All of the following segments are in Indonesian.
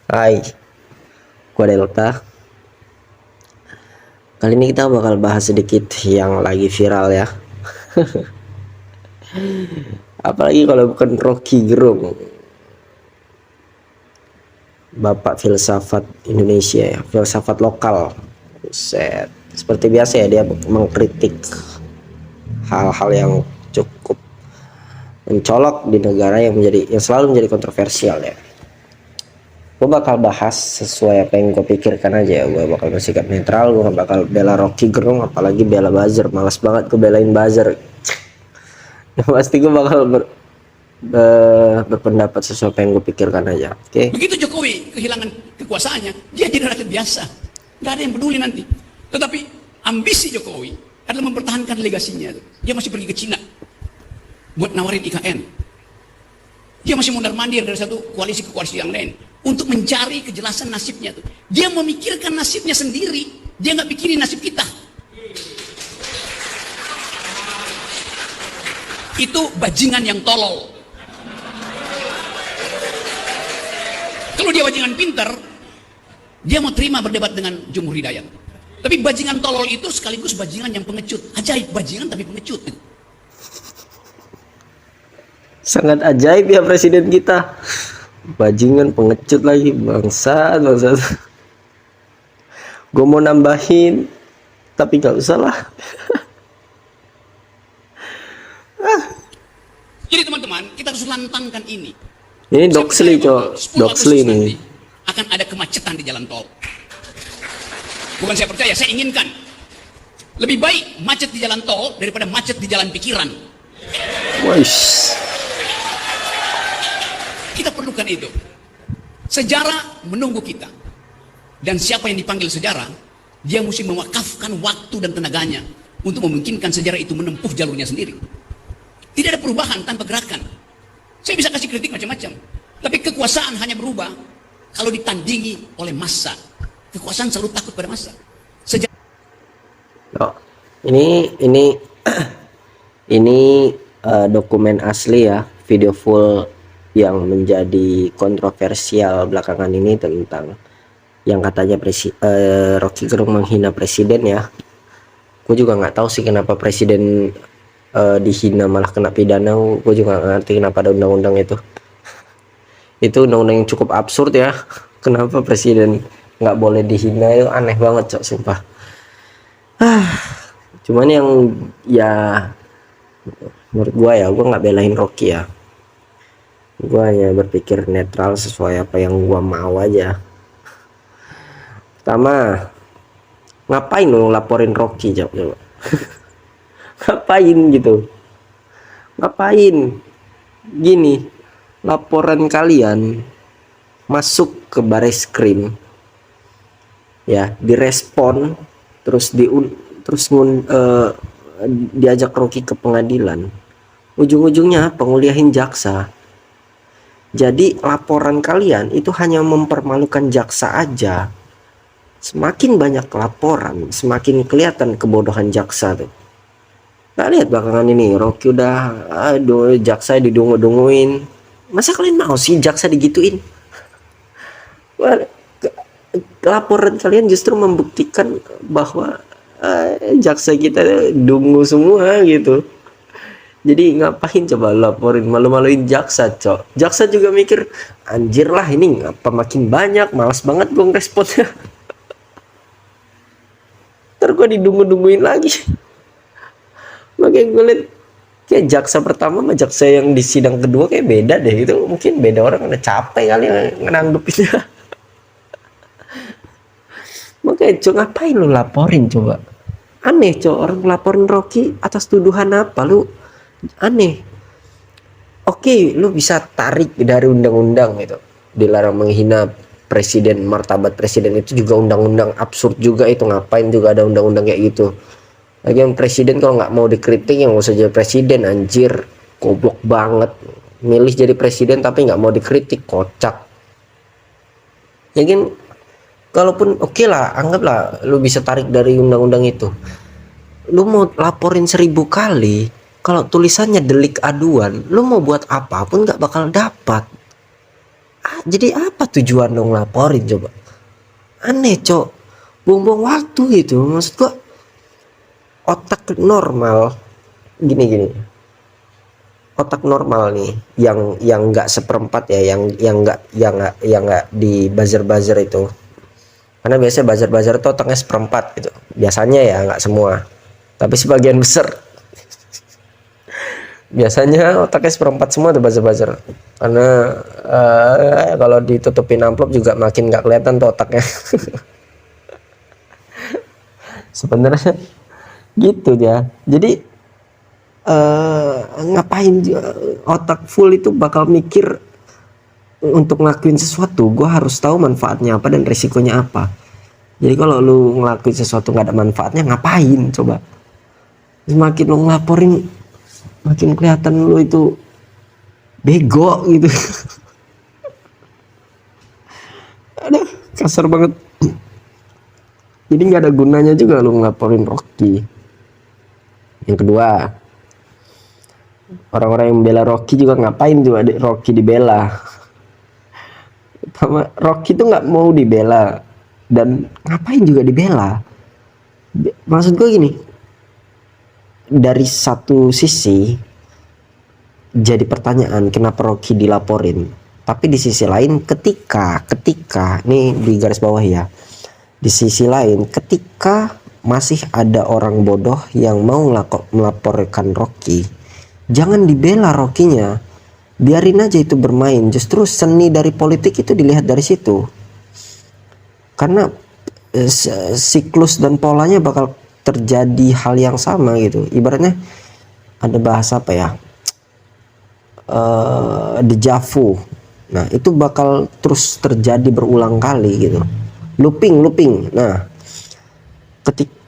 Hai, gua Delta. Kali ini kita bakal bahas sedikit yang lagi viral ya. Apalagi kalau bukan Rocky Gerung, Bapak filsafat Indonesia ya, filsafat lokal. Set. Seperti biasa ya, dia mengkritik hal-hal yang cukup mencolok di negara yang selalu menjadi kontroversial ya. Gue bakal bahas sesuai apa yang gue pikirkan aja ya. Gue bakal bersikap netral, gue gak bakal bela Rocky Gerung, apalagi bela buzzer. Malas banget gue belain buzzer. Yang pasti gue bakal berpendapat sesuai apa yang gue pikirkan aja. Oke. Begitu Jokowi kehilangan kekuasaannya, dia jadi rakyat biasa, nggak ada yang peduli nanti. Tetapi ambisi Jokowi adalah mempertahankan legasinya. Dia masih pergi ke Cina buat nawarin IKN. Dia masih mondar-mandir dari satu koalisi ke koalisi yang lain untuk mencari kejelasan nasibnya. Dia memikirkan nasibnya sendiri, dia nggak pikirin nasib kita. Itu bajingan yang tolol. Kalau dia bajingan pinter, dia mau terima berdebat dengan Jumhur Hidayat. Tapi bajingan tolol itu sekaligus bajingan yang pengecut. Ajaib, bajingan tapi pengecut. Sangat ajaib ya presiden kita. Bajingan pengecut lagi, bangsat. Gue mau nambahin, tapi gak usah lah. Jadi teman-teman, kita harus lantangkan ini. Ini Doxley cok, Doxley nih. Akan ada kemacetan di jalan tol. Bukan saya percaya, saya inginkan. Lebih baik macet di jalan tol daripada macet di jalan pikiran. Weish. Kita perlukan itu. Sejarah menunggu kita. Dan siapa yang dipanggil sejarah, dia mesti mewakafkan waktu dan tenaganya untuk memungkinkan sejarah itu menempuh jalurnya sendiri. Tidak ada perubahan tanpa gerakan. Saya bisa kasih kritik macam-macam, tapi kekuasaan hanya berubah kalau ditandingi oleh massa. Kekuasaan selalu takut pada massa. Oh, ini dokumen asli ya, video full yang menjadi kontroversial belakangan ini tentang yang katanya Rocky Gerung menghina presiden ya. Gue juga nggak tahu sih kenapa presiden dihina malah kena pidana. Gue juga nggak ngerti kenapa ada undang-undang itu. Itu undang-undang yang cukup absurd ya. Kenapa presiden nggak boleh dihina, itu aneh banget cok, sumpah. Cuman yang ya menurut gue ya, gue nggak belain Rocky ya. Gue hanya berpikir netral sesuai apa yang gue mau aja. Pertama, ngapain lo laporin Rocky coba? Ngapain gitu? Ngapain? Gini, laporan kalian masuk ke Bareskrim ya, direspon, terus diajak Rocky ke pengadilan. Ujung-ujungnya penguliahin jaksa. Jadi laporan kalian itu hanya mempermalukan jaksa aja. Semakin banyak laporan, semakin kelihatan kebodohan jaksa tuh. Nah, lihat belakangan ini Rocky udah jaksa didungu-dunguin. Masa kalian mau sih jaksa digituin? Laporan kalian justru membuktikan bahwa jaksa kita dungu semua gitu. Jadi ngapain coba laporin, malu-maluin jaksa cok. Jaksa juga mikir, anjir lah ini ngapa makin banyak, malas banget gue ngeresponnya. Ntar gue didungu-dunguin lagi. Makanya gue liat kayak jaksa pertama sama jaksa yang di sidang kedua kayak beda deh. Itu mungkin beda, orang udah capek kali nganggepinnya. Makanya cok, ngapain lu laporin coba? Aneh cok, orang laporin Rocky atas tuduhan apa? Lu aneh. Oke, lu bisa tarik dari undang-undang gitu, dilarang menghina presiden, martabat presiden, itu juga undang-undang absurd juga itu. Ngapain juga ada undang-undang kayak gitu? Lagian presiden kalau nggak mau dikritik yang nggak usah jadi presiden, anjir. Goblok banget, milih jadi presiden tapi nggak mau dikritik, kocak. Ya kan, kalaupun oke lah, anggaplah lu bisa tarik dari undang-undang itu. Lu mau laporin 1000 kali, kalau tulisannya delik aduan, lu mau buat apapun nggak bakal dapat. jadi apa tujuan dong laporin coba? Aneh cok, buang-buang waktu gitu. Maksud gua otak normal gini, otak normal nih yang nggak seperempat ya, yang nggak di buzzer itu, karena biasanya buzzer itu otaknya seperempat gitu biasanya ya, nggak semua tapi sebagian besar biasanya otaknya seperempat semua tuh buzzer karena kalau ditutupin amplop juga makin nggak kelihatan tuh otaknya. Sebenarnya gitu ya. Jadi ngapain otak full itu bakal mikir untuk ngelakuin sesuatu, gue harus tahu manfaatnya apa dan risikonya apa. Jadi kalau lu ngelakuin sesuatu nggak ada manfaatnya, ngapain coba? Semakin lu ngelaporin makin kelihatan lu itu bego gitu. Aduh, kasar banget. Jadi nggak ada gunanya juga lu ngelaporin Rocky. Yang kedua, orang-orang yang membela Rocky juga ngapain juga Rocky dibela. Rocky tuh nggak mau dibela dan ngapain juga dibela. Maksud gue gini, dari satu sisi jadi pertanyaan kenapa Rocky dilaporin, tapi di sisi lain ketika ini di garis bawah ya, di sisi lain ketika masih ada orang bodoh yang mau melaporkan Rocky, jangan dibela Rocky-nya, biarin aja itu bermain. Justru seni dari politik itu dilihat dari situ, karena siklus dan polanya bakal terjadi hal yang sama gitu. Ibaratnya ada bahasa apa ya, deja vu. Nah itu bakal terus terjadi berulang kali gitu, looping. Nah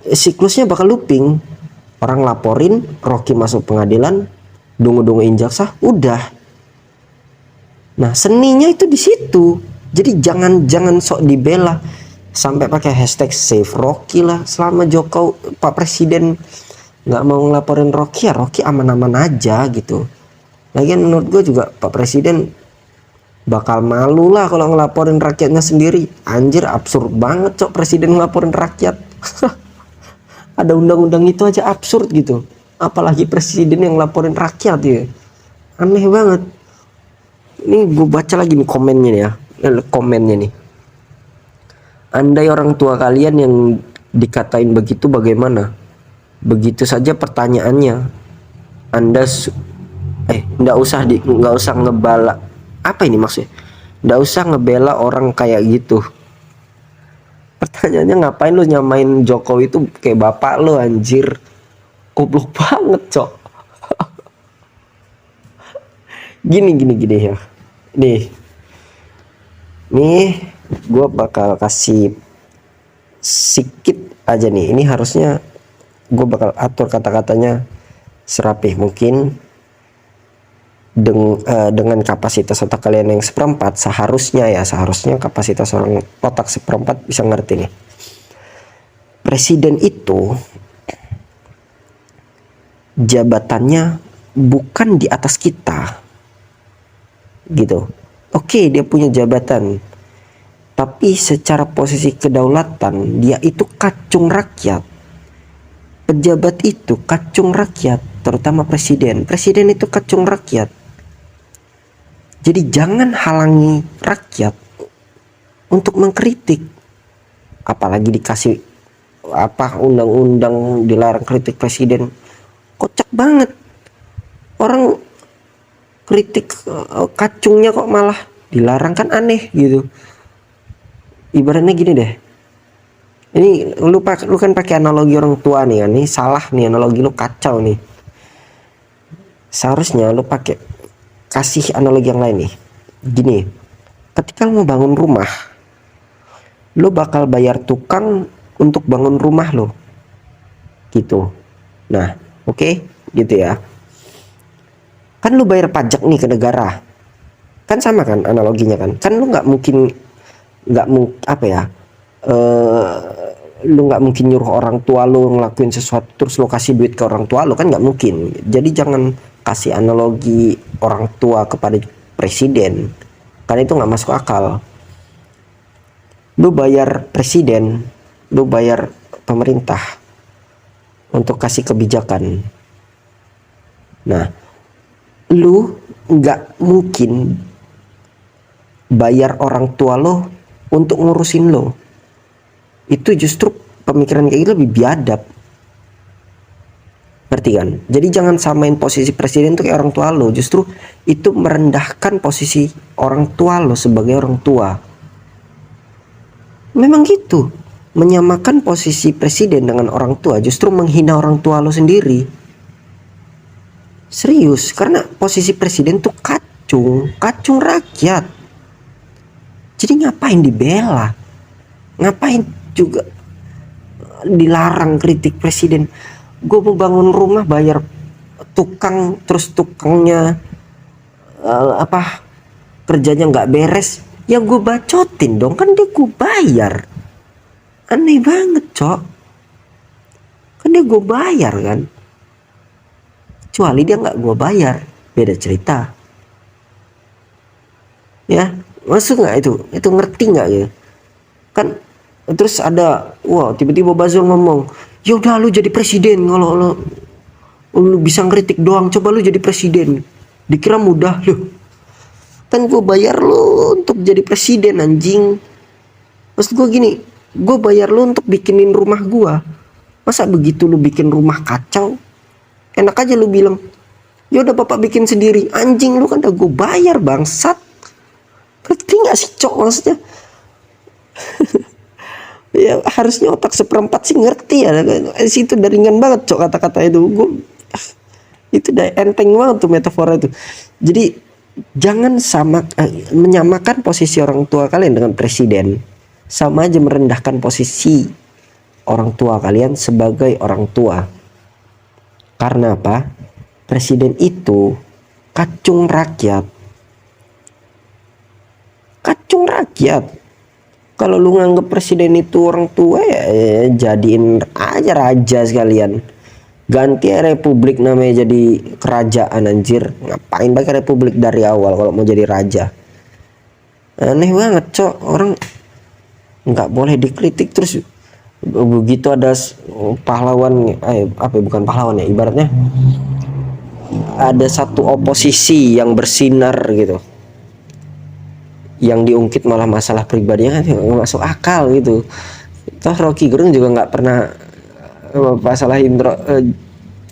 siklusnya bakal looping. Orang laporin, Rocky masuk pengadilan, dungu-dunguin jaksa, udah. Nah seninya itu di situ. Jadi jangan sok dibela sampai pakai hashtag save Rocky lah. Selama Jokowi Pak Presiden nggak mau ngelaporin Rocky, ya Rocky aman-aman aja gitu. Lagian menurut gue juga Pak Presiden bakal malu lah kalau ngelaporin rakyatnya sendiri. Anjir, absurd banget cok presiden ngelaporin rakyat. Ada undang-undang itu aja absurd gitu, apalagi presiden yang ngelaporin rakyat ya. Aneh banget. Ini gue baca lagi nih komennya nih ya, komennya nih. Andai orang tua kalian yang dikatain begitu bagaimana? Begitu saja pertanyaannya. Anda nggak usah ngebala. Apa ini maksudnya? Nggak usah ngebela orang kayak gitu. Pertanyaannya ngapain lu nyamain Jokowi itu kayak bapak lu, anjir. Goblok banget cok. Gini ya. Nih gue bakal kasih sedikit aja nih. Ini harusnya gue bakal atur kata-katanya serapih mungkin. Dengan kapasitas otak kalian yang seperempat, seharusnya kapasitas orang otak seperempat bisa ngerti nih. Presiden itu jabatannya bukan di atas kita gitu. Oke, dia punya jabatan, tapi secara posisi kedaulatan dia itu kacung rakyat. Pejabat itu kacung rakyat, terutama presiden itu kacung rakyat. Jadi jangan halangi rakyat untuk mengkritik, apalagi dikasih undang-undang dilarang kritik presiden. Kocak banget, orang kritik kacungnya kok malah dilarang, kan aneh gitu. Ibaratnya gini deh, ini lu kan pakai analogi orang tua nih kan, ini salah nih analogi lu, kacau nih. Seharusnya lu kasih analogi yang lain nih. Gini, ketika lu mau bangun rumah, lu bakal bayar tukang untuk bangun rumah lo gitu. Nah oke, gitu ya. Kan lu bayar pajak nih ke negara, kan sama kan analoginya kan. Kan lu nggak mungkin lu nggak mungkin nyuruh orang tua lu ngelakuin sesuatu terus lu kasih duit ke orang tua lu, kan nggak mungkin. Jadi jangan kasih analogi orang tua kepada presiden. karena itu nggak masuk akal. Lu bayar presiden, lu bayar pemerintah untuk kasih kebijakan. Nah, lu nggak mungkin bayar orang tua lo untuk ngurusin lo. Itu justru pemikiran kayak gitu lebih biadab. Ngerti kan? Jadi jangan samain posisi presiden tuh kayak orang tua lo. Justru itu merendahkan posisi orang tua lo sebagai orang tua. Memang gitu. Menyamakan posisi presiden dengan orang tua justru menghina orang tua lo sendiri. Serius, karena posisi presiden tuh kacung rakyat. Jadi ngapain dibela? Ngapain juga dilarang kritik presiden? Gue mau bangun rumah bayar tukang, terus tukangnya kerjanya nggak beres, ya gue bacotin dong, kan dia gue bayar. Aneh banget, cok. Kan dia gue bayar kan. Kecuali dia nggak gue bayar, beda cerita. Ya, masuk nggak itu? Itu ngerti nggak gitu? Kan terus ada, tiba-tiba Bazul ngomong, ya udah lu jadi presiden, kalau lu bisa ngeritik doang, coba lu jadi presiden. Dikira mudah lu. Kan gue bayar lu untuk jadi presiden, anjing. Maksud gue gini, gue bayar lu untuk bikinin rumah gue. Masa begitu lu bikin rumah kacau, enak aja lu bilang, ya udah bapak bikin sendiri. Anjing, lu kan udah gue bayar, bangsat. Ngerti nggak sih, cok, maksudnya? Ya harusnya otak seperempat sih ngerti ya. Situ udah ringan banget, cok, kata-kata itu. Itu udah enteng banget tuh metafora itu. Jadi jangan menyamakan posisi orang tua kalian dengan presiden. Sama aja merendahkan posisi orang tua kalian sebagai orang tua. Karena apa? Presiden itu kacung rakyat. Kacung rakyat. Kalau lu nganggep presiden itu orang tua, ya jadiin aja raja sekalian. Ganti republik namanya jadi kerajaan, anjir. Ngapain pakai republik dari awal kalau mau jadi raja? Aneh banget, cok. Orang nggak boleh dikritik. Terus begitu ada pahlawan, bukan pahlawan ya, ibaratnya ada satu oposisi yang bersinar gitu, yang diungkit malah masalah pribadinya, kan nggak masuk akal gitu. Toh Rocky Gerung juga nggak pernah masalahin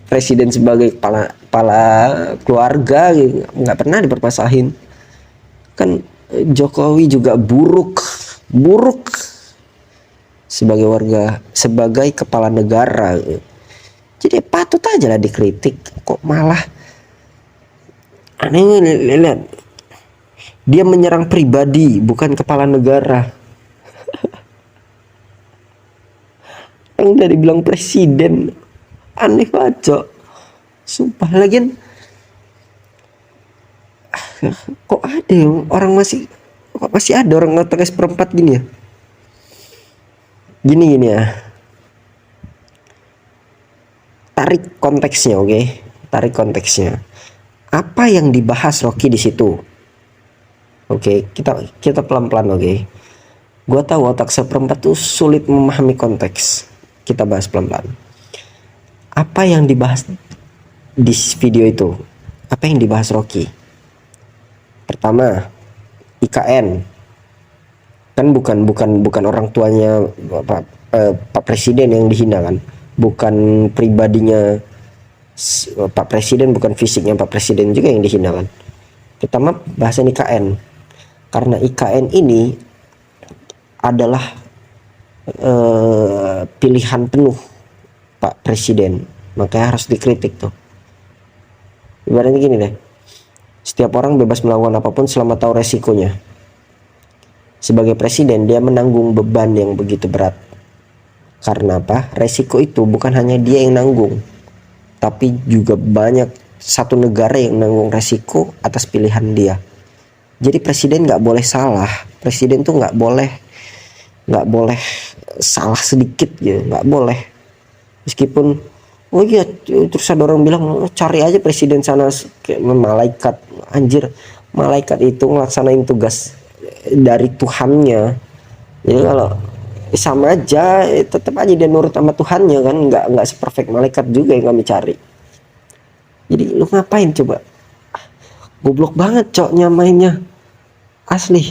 presiden sebagai kepala keluarga gitu. Nggak pernah dipermasalahin. Kan Jokowi juga buruk sebagai kepala negara gitu. Jadi patut aja lah dikritik. Kok malah aneh, lihat, dia menyerang pribadi, bukan kepala negara. Yang udah dibilang presiden, aneh banget, cok. Sumpah, lagian kok ada orang masih ada orang otaknya seperempat gini ya. Gini ya. Tarik konteksnya, oke? Tarik konteksnya. Apa yang dibahas Rocky di situ? Oke, kita pelan-pelan, oke. Gua tahu otak seperempat tuh sulit memahami konteks. Kita bahas pelan-pelan. Apa yang dibahas di video itu? Apa yang dibahas Rocky? Pertama, IKN. Kan bukan orang tuanya Pak Presiden yang dihina kan? Bukan pribadinya Pak Presiden, bukan fisiknya Pak Presiden juga yang dihina kan? Pertama, bahasan IKN. Karena IKN ini adalah pilihan penuh Pak Presiden, makanya harus dikritik tuh. Ibaratnya gini deh, setiap orang bebas melakukan apapun selama tahu resikonya. Sebagai presiden, dia menanggung beban yang begitu berat. Karena apa? Resiko itu bukan hanya dia yang nanggung, tapi juga banyak satu negara yang nanggung resiko atas pilihan dia. Jadi presiden nggak boleh salah. Presiden tuh nggak boleh salah sedikit gitu, nggak boleh. Meskipun terus ada orang bilang cari aja presiden sana kayak malaikat. Anjir, malaikat itu ngelaksanain tugas dari Tuhannya. Jadi kalau sama aja, tetap aja dia nurut sama Tuhannya kan, nggak seperfect malaikat juga yang kami cari. Jadi lu ngapain coba? Goblok banget coknya mainnya, asli.